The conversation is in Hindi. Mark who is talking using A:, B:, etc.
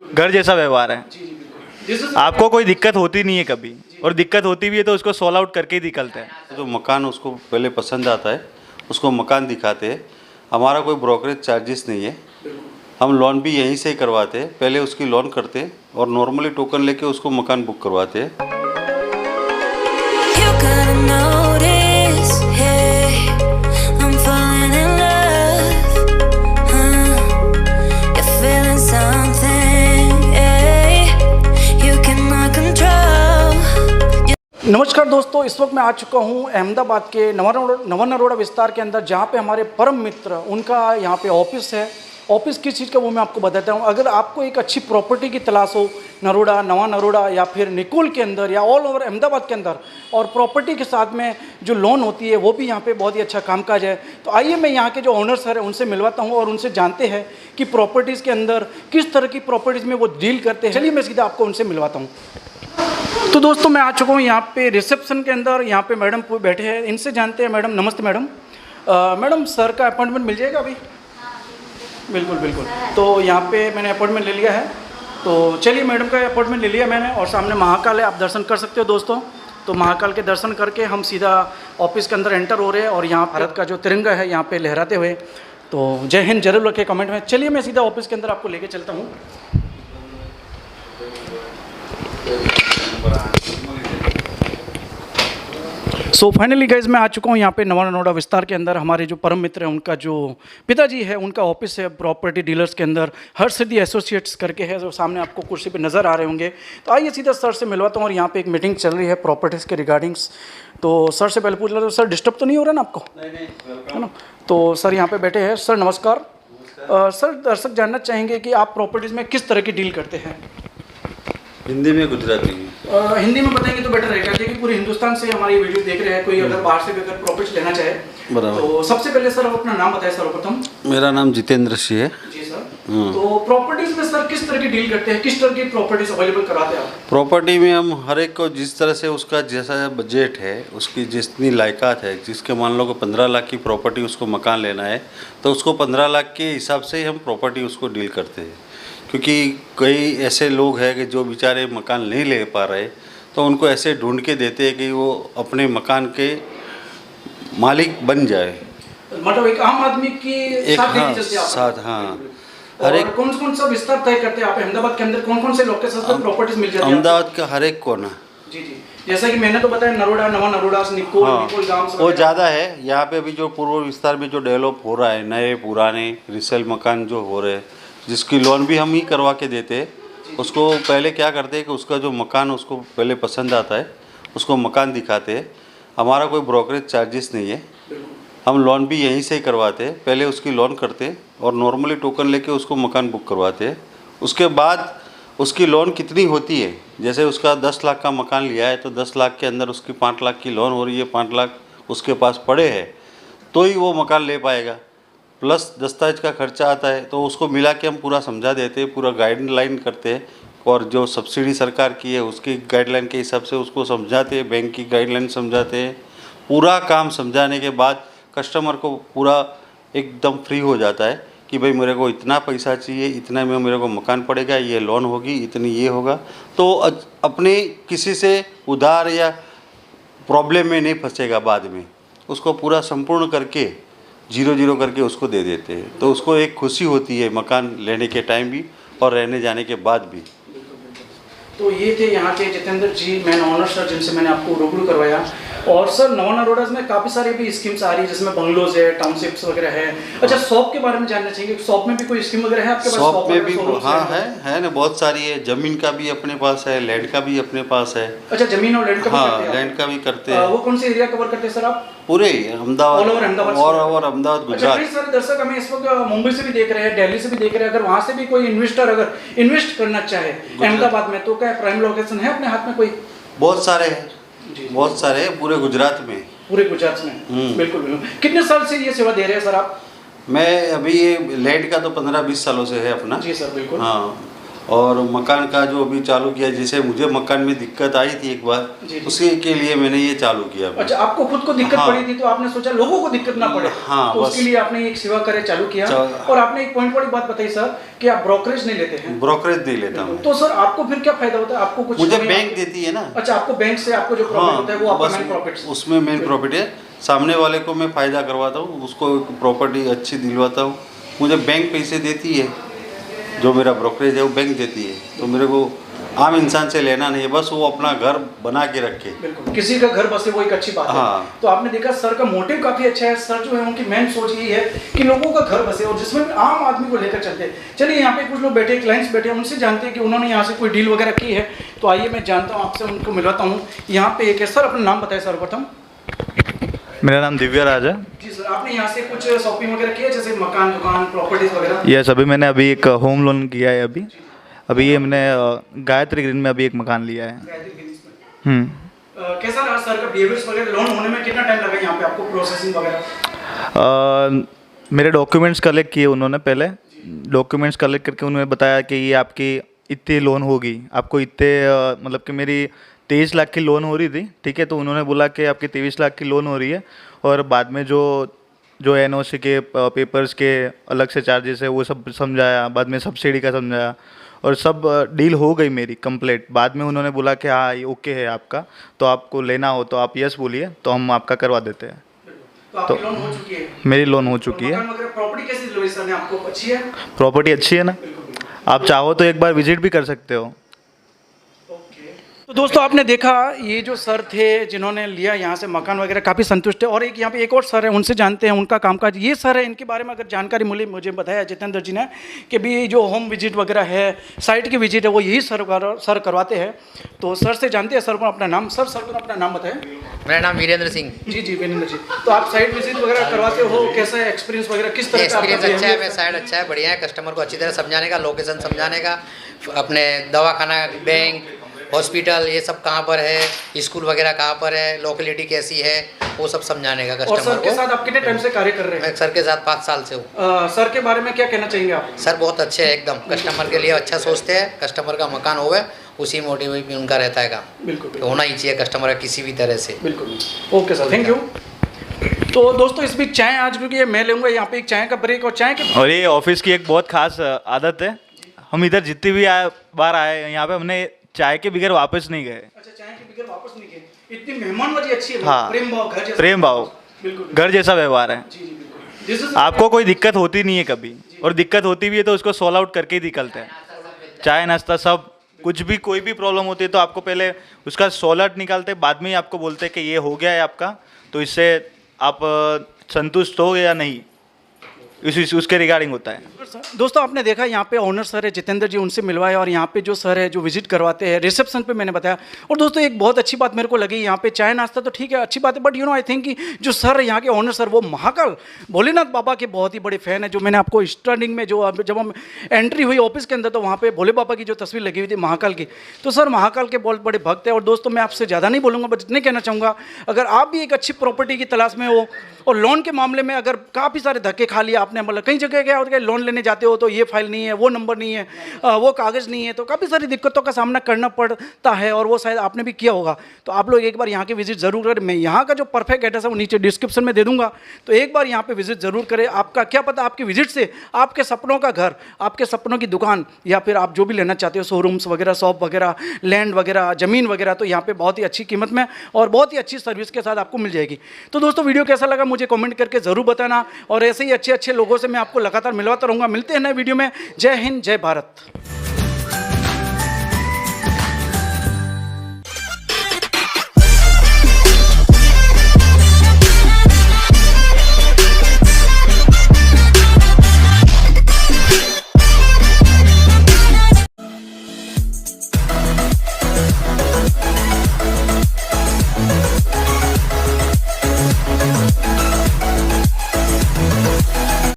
A: घर जैसा व्यवहार है। आपको कोई दिक्कत होती नहीं है कभी, और दिक्कत होती भी है तो उसको सॉल्व आउट करके ही निकलते हैं।
B: जो मकान उसको पहले पसंद आता है उसको मकान दिखाते हैं। हमारा कोई ब्रोकरेज चार्जेस नहीं है, हम लोन भी यहीं से ही करवाते हैं। पहले उसकी लोन करते और नॉर्मली टोकन लेके उसको मकान बुक करवाते हैं।
C: नमस्कार दोस्तों, इस वक्त मैं आ चुका हूँ अहमदाबाद के नवा नरोड़ा विस्तार के अंदर, जहाँ पे हमारे परम मित्र उनका यहाँ पे ऑफिस है। ऑफिस किस चीज़ का वो मैं आपको बताता हूँ। अगर आपको एक अच्छी प्रॉपर्टी की तलाश हो नरोड़ा, नवा नरोड़ा या फिर निकोल के अंदर या ऑल ओवर अहमदाबाद के अंदर, और प्रॉपर्टी के साथ में जो लोन होती है वो भी यहाँ पे बहुत ही अच्छा कामकाज है, तो आइए मैं यहाँ के जो ऑनर सर हैं उनसे मिलवाता हूँ और उनसे जानते हैं कि प्रॉपर्टीज़ के अंदर किस तरह की प्रॉपर्टीज़ में वो डील करते हैं। चलिए मैं सीधा आपको उनसे मिलवाता हूँ। तो दोस्तों मैं आ चुका हूँ यहाँ पे रिसेप्शन के अंदर। यहाँ पे मैडम बैठे हैं, इनसे जानते हैं। मैडम नमस्ते। मैडम सर का अपॉइंटमेंट मिल जाएगा अभी? बिल्कुल बिल्कुल। तो यहाँ पे मैंने अपॉइंटमेंट ले लिया है, तो चलिए मैडम का अपॉइंटमेंट ले लिया मैंने, और सामने महाकाल है, आप दर्शन कर सकते हो दोस्तों। तो महाकाल के दर्शन करके हम सीधा ऑफिस के अंदर एंटर हो रहे हैं, और यहाँ भारत का जो तिरंगा है यहाँ पे लहराते हुए। तो जय हिंद जरूर रखे कमेंट में। चलिए मैं सीधा ऑफिस के अंदर आपको लेके चलता हूँ। सो फाइनली गाइज मैं आ चुका हूँ यहाँ पे नवा नरोड़ा विस्तार के अंदर। हमारे जो परम मित्र हैं उनका जो पिताजी है उनका ऑफिस है प्रॉपर्टी डीलर्स के अंदर, हर्षसिद्धि एसोसिएट्स करके है, जो सामने आपको कुर्सी पे नज़र आ रहे होंगे। तो आइए सीधा सर से मिलवाता हूँ, और यहाँ पे एक मीटिंग चल रही है प्रॉपर्टीज़ के रिगार्डिंग्स। तो सर से पहले पूछ लेते, सर डिस्टर्ब तो नहीं हो रहा ना आपको?
B: नहीं,
C: है ना। तो सर यहाँ पे बैठे हैं। सर नमस्कार। सर दर्शक जानना चाहेंगे कि आप प्रॉपर्टीज़ में किस तरह की डील करते हैं?
B: हिंदी में, गुजराती में?
C: हिंदी में बताएंगे तो बेटर रहेगा, क्योंकि पूरे हिंदुस्तान से हमारी वीडियो देख रहे हैं। कोई अगर बाहर से भी अगर प्रॉपर्टी लेना चाहे,
B: बराबर।
C: तो सबसे पहले सर आप अपना नाम बताएं सर्वप्रथम।
B: मेरा नाम जितेंद्र सिंह है।
C: जी सर। तो प्रॉपर्टीज में सर किस तरह की डील करते हैं, किस तरह की प्रॉपर्टीज अवेलेबल कराते हैं आप?
B: प्रॉपर्टी में हम हर एक को जिस तरह से उसका जैसा बजट है, उसकी जितनी लायकात है, जिसके मान लो को 15 लाख की प्रॉपर्टी उसको मकान लेना है, तो उसको 15 लाख के हिसाब से ही हम प्रॉपर्टी उसको डील करते हैं। क्योंकि कई ऐसे लोग हैं कि जो बेचारे मकान नहीं ले पा रहे, तो उनको ऐसे ढूंढ के देते हैं कि वो अपने मकान के मालिक बन जाए।
C: मतलब एक आम आदमी की
B: एक साथ
C: हर एक कौन सा विस्तार तय करते हैं आप अहमदाबाद के अंदर? कौन से लोकेशन पर प्रॉपर्टीज मिल जाती है?
B: अहमदाबाद का हर एक कोना।
C: जी जी। जैसा कि मैंने तो बताया नरोड़ा, नवा नरोड़ा, निकोल गांव
B: वो ज़्यादा है। यहाँ पे अभी जो पूर्व विस्तार में जो डेवलप हो रहा है, नए पुराने रिसेल मकान जो हो रहे हैं, जिसकी लोन भी हम ही करवा के देते हैं। उसको पहले क्या करते हैं कि उसका जो मकान उसको पहले पसंद आता है उसको मकान दिखाते हैं। हमारा कोई ब्रोकरेज चार्जेस नहीं है, हम लोन भी यहीं से ही करवाते हैं। पहले उसकी लोन करते और नॉर्मली टोकन लेके उसको मकान बुक करवाते हैं। उसके बाद उसकी लोन कितनी होती है, जैसे उसका 10 लाख का मकान लिया है तो 10 लाख के अंदर उसकी 5 लाख की लोन हो रही है, 5 लाख उसके पास पड़े हैं, तो ही वो मकान ले पाएगा। प्लस दस्तावेज का खर्चा आता है, तो उसको मिला के हम पूरा समझा देते हैं, पूरा गाइडलाइन करते हैं, और जो सब्सिडी सरकार की है उसकी गाइडलाइन के हिसाब से उसको समझाते हैं, बैंक की गाइडलाइन समझाते हैं। पूरा काम समझाने के बाद कस्टमर को पूरा एकदम फ्री हो जाता है कि भाई मेरे को इतना पैसा चाहिए, इतना में मेरे को मकान पड़ेगा, ये लोन होगी, इतनी ये होगा। तो अपने किसी से उधार या प्रॉब्लम में नहीं फंसेगा। बाद में उसको पूरा संपूर्ण करके 0-0 करके उसको दे देते हैं, तो उसको एक खुशी होती है मकान लेने के टाइम भी और रहने जाने के बाद भी।
C: तो ये थे यहाँ के जितेंद्र जी, मैन ऑनर सर, जिनसे मैंने आपको रूबरू करवाया। और सर नवा नरोड़ा में काफ़ी सारी भी स्कीम्स आ रही है, जिसमें बंगलोज है, टाउनशिप्स वगैरह है। अच्छा, शॉप के बारे में जानना चाहिए, शॉप में भी कोई स्कीम वगैरह है आपके पास?
B: शॉप में भी हाँ है ना, बहुत सारी है। ज़मीन का भी अपने पास है, लैंड का भी अपने पास है।
C: अच्छा, ज़मीन और लैंड का
B: हाँ, लैंड का भी करते हैं।
C: वो कौन से एरिया कवर करते हैं सर आप?
B: पूरे अहमदाबाद और अहमदाबाद गुजरात।
C: कई सारे दर्शक हमें इस वक्त मुंबई से भी देख रहे हैं, दिल्ली से भी देख रहे हैं। अगर वहाँ से भी कोई इन्वेस्टर अगर इन्वेस्ट करना चाहे अहमदाबाद में, तो क्या प्राइम लोकेशन है अपने हाथ में कोई?
B: बहुत सारे हैं, बहुत सारे पूरे गुजरात में।
C: पूरे गुजरात में? बिल्कुल बिल्कुल। कितने साल से ये सेवा दे रहे हैं सर आप?
B: मैं अभी ये लैंड का तो 15-20 सालों से है अपना।
C: जी सर बिल्कुल।
B: हाँ, और मकान का जो अभी चालू किया, जैसे मुझे मकान में दिक्कत आई थी एक बार, उसी के लिए मैंने ये चालू किया।
C: अच्छा, आपको खुद को दिक्कत
B: हाँ।
C: पड़ी थी तो आपने सोचा लोगों को दिक्कत ना पड़े,
B: हाँ,
C: तो
B: बस।
C: उसके लिए आपने एक सेवा कार्य चालू किया। और आपने एक पॉइंट वाली बात बताई सर कि आप ब्रोकरेज नहीं लेते हैं।
B: ब्रोकरेज नहीं लेता मैं।
C: तो सर आपको फिर क्या फायदा होता है? आपको कुछ
B: मुझे बैंक देती है ना।
C: अच्छा, आपको बैंक से आपको जो प्रॉफिट होता है वो आपका
B: बस
C: मेन प्रॉफिट।
B: उसमें मेन प्रॉफिट है। सामने वाले को मैं फ़ायदा करवाता हूँ, उसको प्रॉपर्टी अच्छी दिलवाता हूँ। मुझे बैंक पैसे देती है, जो मेरा ब्रोकरेज है वो बैंक देती है। तो मेरे को आम इंसान से लेना नहीं है, बस वो अपना घर बना के रखे।
C: बिल्कुल, किसी का घर बसे वो एक अच्छी बात है।
B: हाँ।
C: तो आपने देखा सर का मोटिव काफी अच्छा है। सर जो है उनकी मेन सोच यही है कि लोगों का घर बसे और जिसमें आम आदमी को लेकर चलते हैं। चलिए यहाँ पे कुछ लोग बैठे, क्लाइंट्स बैठे हैं, उनसे जानते हैं कि उन्होंने यहाँ से कोई डील वगैरह की है। तो आइए मैं जानता हूँ आपसे, उनको मिलवाता हूँ। यहाँ पे एक है सर, अपना नाम बताएं सर्वप्रथम।
A: मेरा नाम दिव्या राज है।
C: जी सर, आपने यहाँ से कुछ शॉपिंग वगैरह की है, जैसे मकान, दुकान, प्रॉपर्टीज वगैरह?
A: यस, अभी मैंने अभी एक होम लोन किया है। अभी ये मैंने गायत्री ग्रीन में अभी एक मकान लिया है।
C: कैसा रहा सर का बिहेवियर्स वगैरह? लोन होने में कितना टाइम लगा यहाँ पे आपको, प्रोसेसिंग वगैरह?
A: मेरे डॉक्यूमेंट्स कलेक्ट किए उन्होंने। पहले डॉक्यूमेंट्स कलेक्ट करके उन्होंने बताया कि ये आपकी इतनी लोन होगी, आपको इतने मतलब कि मेरी 23 लाख की लोन हो रही थी, ठीक है। तो उन्होंने बोला कि आपकी 23 लाख की लोन हो रही है और बाद में जो एनओसी के पेपर्स के अलग से चार्जेस है वो सब समझाया, बाद में सब्सिडी का समझाया और सब डील हो गई मेरी कंप्लीट। बाद में उन्होंने बोला कि हाँ ये ओके है आपका, तो आपको लेना हो तो आप यस बोलिए, तो हम आपका करवा देते हैं।
C: तो आपकी लोन हो चुकी है?
A: मेरी लोन हो चुकी है।
C: प्रॉपर्टी कैसी दिलवाई सर ने आपको? अच्छी है?
A: प्रॉपर्टी अच्छी है ना, आप चाहो तो एक बार विजिट भी कर सकते हो।
C: तो दोस्तों आपने देखा ये जो सर थे जिन्होंने लिया यहाँ से मकान वगैरह, काफ़ी संतुष्ट है। और एक यहाँ पे एक और सर है, उनसे जानते हैं उनका कामकाज। ये सर है, इनके बारे में अगर जानकारी मिली, मुझे बताया जितेंद्र जी ने कि भी जो होम विजिट वगैरह है, साइट की विजिट है, वो यही सर करवाते हैं। तो सर से जानते हैं। सर को अपना नाम, सर को अपना नाम बताएं।
D: मेरा नाम वीरेंद्र सिंह।
C: जी वीरेंद्र जी, तो आप साइट विजिट वगैरह करवाते हो, कैसा है एक्सपीरियंस वगैरह, किस तरह का
D: एक्सपीरियंस अच्छा है? मेरा साइड अच्छा है, बढ़िया है। कस्टमर को अच्छी तरह समझाने का, लोकेशन समझाने का, अपने दवाखाना, बैंक, हॉस्पिटल ये सब कहाँ पर है, स्कूल वगैरह कहाँ पर है, लोकेलिटी कैसी है, वो सब समझाने का कस्टमर को।
C: और सर के साथ आप कितने टाइम से कार्य कर रहे हैं?
D: मैं सर के साथ 5 साल से हूँ।
C: सर के बारे में क्या कहना चाहेंगे आप?
D: सर बहुत अच्छे हैं एकदम, कस्टमर के लिए अच्छा सोचते हैं। कस्टमर का मकान होवे उसी मोटिव में उनका रहता है काम।
C: बिल्कुल,
D: तो होना ही चाहिए कस्टमर का किसी भी तरह से।
C: बिल्कुल। Okay sir, thank you. तो दोस्तों इस बीच चाय आज क्योंकि मैं लूँगा यहाँ पे एक चाय का ब्रेक। और चाय के
A: और ये ऑफिस की एक बहुत खास आदत है, हम इधर जितनी भी बार आए यहाँ पे हमने चाय के बगैर वापस नहीं गए।
C: अच्छा, चाय के बगैर वापस नहीं गए? इतनी मेहमानबाजी अच्छी है।
A: हाँ,
C: प्रेम भाव, घर जैसा।
A: प्रेम भाव,
C: बिल्कुल
A: घर जैसा व्यवहार है।
C: जी बिल्कुल।
A: आपको कोई दिक्कत होती नहीं है कभी, और दिक्कत होती भी है तो उसको सॉल्व आउट करके ही निकलते हैं। चाय नाश्ता सब कुछ भी, कोई भी प्रॉब्लम होती है तो आपको पहले उसका सॉल्व आउट निकालते हैं, बाद में ही आपको बोलते हैं कि ये हो गया है आपका, तो इससे आप संतुष्ट हो या नहीं, उसके रिगार्डिंग होता है।
C: दोस्तों आपने देखा यहाँ पे ओनर सर है जितेंद्र जी, उनसे मिलवाए। और यहाँ पे जो सर है जो विजिट करवाते हैं रिसेप्शन पे, मैंने बताया। और दोस्तों एक बहुत अच्छी बात मेरे को लगी यहाँ पे, चाय नाश्ता तो ठीक है, अच्छी बात है, बट आई थिंक कि जो सर है यहाँ के ओनर सर, वो महाकाल भोलेनाथ बाबा के बहुत ही बड़े फैन है। जो मैंने आपको स्टार्टिंग में जब हम एंट्री हुई ऑफिस के अंदर, तो वहाँ पे भोले बाबा की जो तस्वीर लगी हुई थी महाकाल की, तो सर महाकाल के बहुत बड़े भक्त है। और दोस्तों मैं आपसे ज़्यादा नहीं बोलूँगा, बट इतने कहना चाहूँगा, अगर आप भी एक अच्छी प्रॉपर्टी की तलाश में हो और लोन के मामले में अगर काफ़ी सारे धक्के खा लिए आपने, मतलब कई जगह क्या होता है लोन लेने जाते हो तो ये फाइल नहीं है, वो नंबर नहीं है, वो कागज़ नहीं है, तो काफ़ी सारी दिक्कतों का सामना करना पड़ता है। और वो शायद आपने भी किया होगा। तो आप लोग एक बार यहाँ की विजिट ज़रूर करें। मैं यहाँ का जो परफेक्ट एड्रेस है वो नीचे डिस्क्रिप्शन में दे दूँगा, तो एक बार यहाँ पे विजिट ज़रूर करें। आपका क्या पता, आपकी विजिट से आपके सपनों का घर, आपके सपनों की दुकान, या फिर आप जो भी लेना चाहते हो, शोरूम्स वगैरह, शॉप वगैरह, लैंड वगैरह, ज़मीन वगैरह, तो यहाँ पे बहुत ही अच्छी कीमत में और बहुत ही अच्छी सर्विस के साथ आपको मिल जाएगी। तो दोस्तों वीडियो कैसा लगा मुझे कमेंट करके ज़रूर बताना, और ऐसे ही अच्छे अच्छे लोगों से मैं आपको लगातार मिलवाता रहूँगा। मिलते हैं नए वीडियो में। जय हिंद, जय भारत।